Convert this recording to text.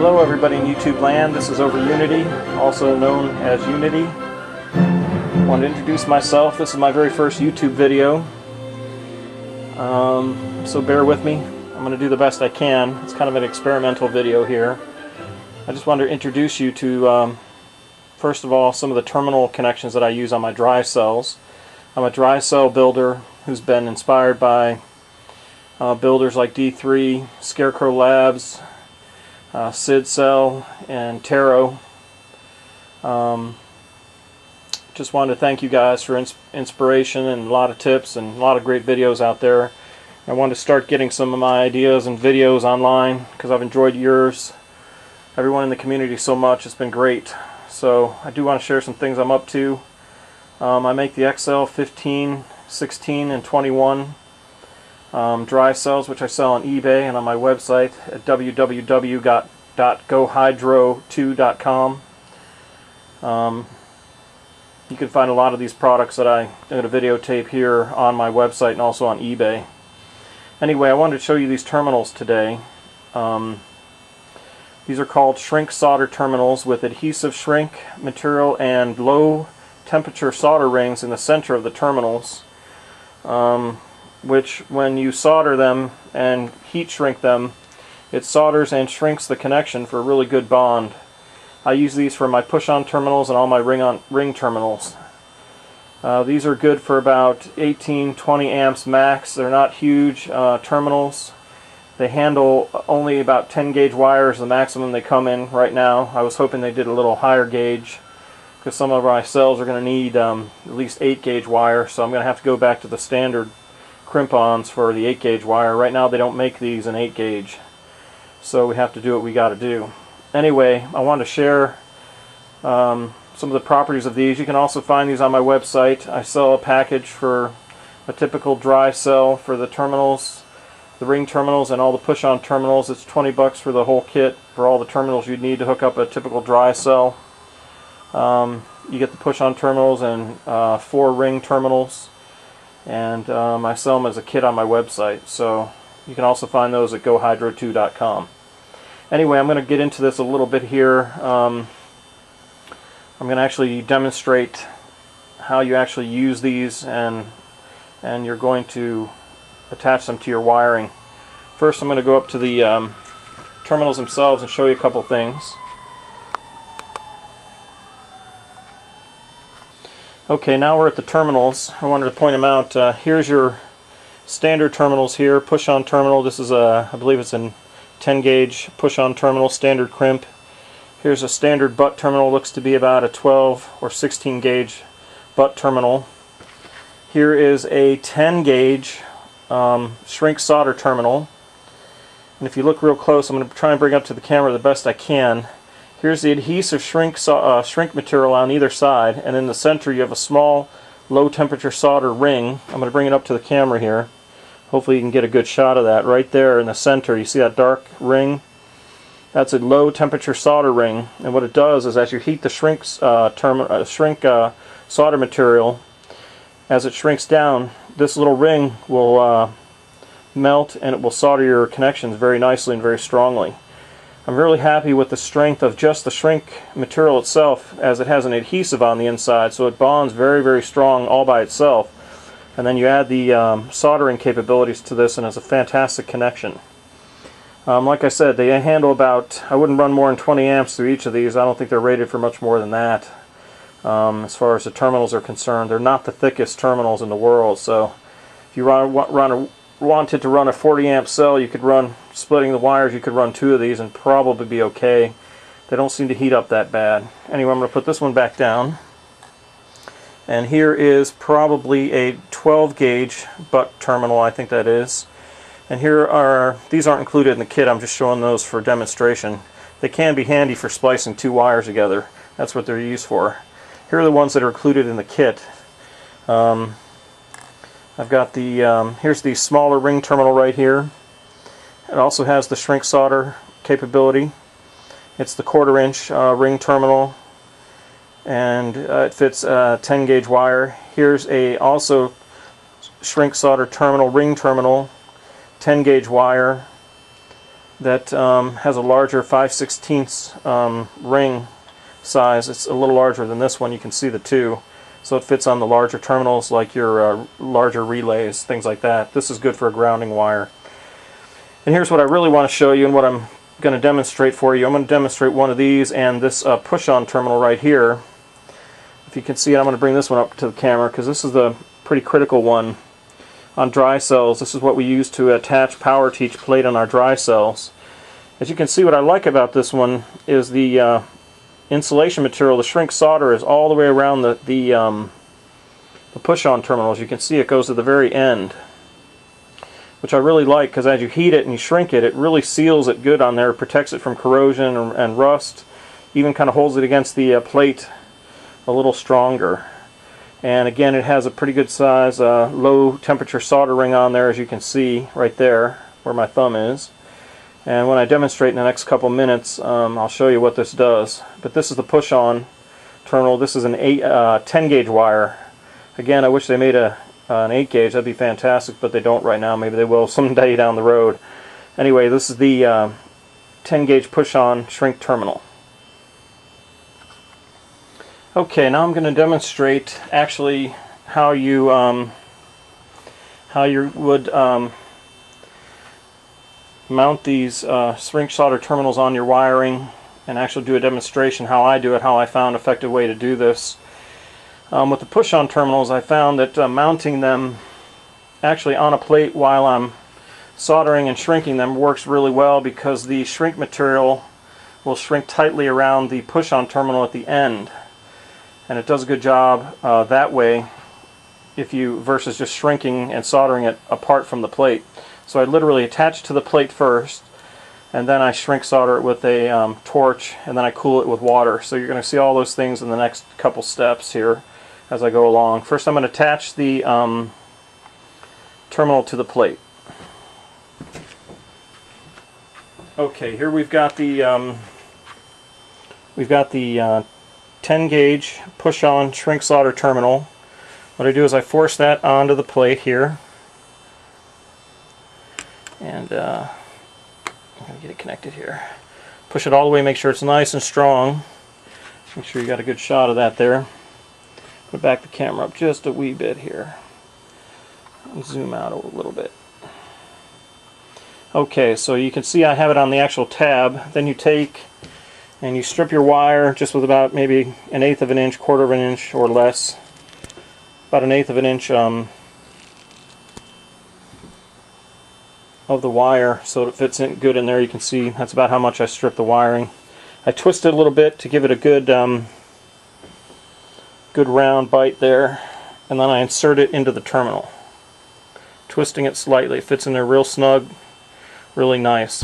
Hello everybody in YouTube land, this is Over Unity, also known as Unity. I want to introduce myself. This is my very first YouTube video, so bear with me. I'm going to do the best I can. It's kind of an experimental video here. I just wanted to introduce you to, first of all, some of the terminal connections that I use on my dry cells. I'm a dry cell builder who's been inspired by builders like D3, Scarecrow Labs, Sid Cell, and Taro. Just wanted to thank you guys for inspiration and a lot of tips and a lot of great videos out there. I wanted to start getting some of my ideas and videos online because I've enjoyed yours. Everyone in the community so much. It's been great. So I do want to share some things I'm up to. I make the XL 15, 16, and 21 dry cells, which I sell on eBay and on my website at www.gohydro2.com. You can find a lot of these products that I'm going to videotape here on my website and also on eBay. Anyway, I wanted to show you these terminals today. These are called shrink solder terminals with adhesive shrink material and low temperature solder rings in the center of the terminals, which when you solder them and heat shrink them, it solders and shrinks the connection for a really good bond. I use these for my push-on terminals and all my ring terminals. These are good for about 18-20 amps max. They're not huge terminals. They handle only about 10 gauge wires, the maximum they come in right now. I was hoping they did a little higher gauge because some of my cells are going to need at least 8 gauge wire, so I'm going to have to go back to the standard crimp-ons for the 8 gauge wire. Right now they don't make these in 8 gauge, so we have to do what we got to do. Anyway, I wanted to share some of the properties of these. You can also find these on my website. I sell a package for a typical dry cell for the terminals, the ring terminals, and all the push-on terminals. It's 20 bucks for the whole kit for all the terminals you'd need to hook up a typical dry cell. You get the push-on terminals and 4 ring terminals, and I sell them as a kit on my website, so you can also find those at gohydro2.com. Anyway, I'm going to get into this a little bit here. I'm going to actually demonstrate how you actually use these, and you're going to attach them to your wiring. First, I'm going to go up to the terminals themselves and show you a couple things. Okay, now we're at the terminals. I wanted to point them out. Here's your standard terminals here. Push-on terminal. This is I believe it's a 10 gauge push-on terminal, standard crimp. Here's a standard butt terminal. Looks to be about a 12 or 16 gauge butt terminal. Here is a 10 gauge shrink solder terminal. And if you look real close, I'm going to try and bring up to the camera the best I can. Here's the adhesive shrink material on either side, and in the center you have a small low temperature solder ring. I'm going to bring it up to the camera here. Hopefully you can get a good shot of that. Right there in the center, you see that dark ring? That's a low temperature solder ring, and what it does is as you heat the shrink solder material, as it shrinks down, this little ring will melt and it will solder your connections very nicely and very strongly. I'm really happy with the strength of just the shrink material itself, as it has an adhesive on the inside, so it bonds very, very strong all by itself. And then you add the soldering capabilities to this, and it's a fantastic connection. Like I said, they handle about, I wouldn't run more than 20 amps through each of these. I don't think they're rated for much more than that. As far as the terminals are concerned, they're not the thickest terminals in the world, so if you wanted to run a 40 amp cell, you could run, splitting the wires, you could run 2 of these and probably be okay. They don't seem to heat up that bad. Anyway, I'm going to put this one back down, and here is probably a 12 gauge butt terminal, I think that is. And here are, these aren't included in the kit, I'm just showing those for demonstration. They can be handy for splicing 2 wires together. That's what they're used for. Here are the ones that are included in the kit. I've got the, here's the smaller ring terminal right here. It also has the shrink solder capability. It's the 1/4 inch ring terminal, and it fits 10 gauge wire. Here's a also shrink solder terminal, ring terminal, 10 gauge wire. that has a larger 5/16 ring size. It's a little larger than this one. You can see the two. So it fits on the larger terminals, like your larger relays, things like that. This is good for a grounding wire. And here's what I really want to show you and what I'm going to demonstrate for you. I'm going to demonstrate one of these and this push-on terminal right here. If you can see it, I'm going to bring this one up to the camera because this is the pretty critical one on dry cells. This is what we use to attach power to each plate on our dry cells. As you can see, what I like about this one is the insulation material. The shrink solder is all the way around the push-on terminals. You can see it goes to the very end, which I really like because as you heat it and you shrink it, it really seals it good on there, protects it from corrosion and rust, even kind of holds it against the plate a little stronger. And again, it has a pretty good size low temperature solder ring on there, as you can see right there where my thumb is. And when I demonstrate in the next couple minutes, I'll show you what this does. But this is the push-on terminal. This is an 10 gauge wire. Again, I wish they made an 8 gauge. That'd be fantastic, but they don't right now. Maybe they will someday down the road. Anyway, this is the 10 gauge push-on shrink terminal. Okay, now I'm going to demonstrate actually how you would mount these shrink solder terminals on your wiring, and actually do a demonstration how I do it, how I found an effective way to do this. With the push-on terminals, I found that mounting them actually on a plate while I'm soldering and shrinking them works really well, because the shrink material will shrink tightly around the push-on terminal at the end. And it does a good job that way versus just shrinking and soldering it apart from the plate. So I literally attach to the plate first, and then I shrink solder it with a torch, and then I cool it with water. So you're going to see all those things in the next couple steps here as I go along. First I'm going to attach the terminal to the plate. Okay, here we've got the 10 gauge push-on shrink solder terminal. What I do is I force that onto the plate here, and I'm going to get it connected here. Push it all the way, make sure it's nice and strong. Make sure you got a good shot of that there. Put back the camera up just a wee bit here and zoom out a little bit. Okay, so you can see I have it on the actual tab. Then you take and you strip your wire just with about maybe 1/8 of an inch, 1/4 of an inch or less, about 1/8 of an inch of the wire, so it fits in good in there. You can see that's about how much I stripped the wiring. I twist it a little bit to give it a good good round bite there, and then I insert it into the terminal, twisting it slightly. It fits in there real snug, really nice.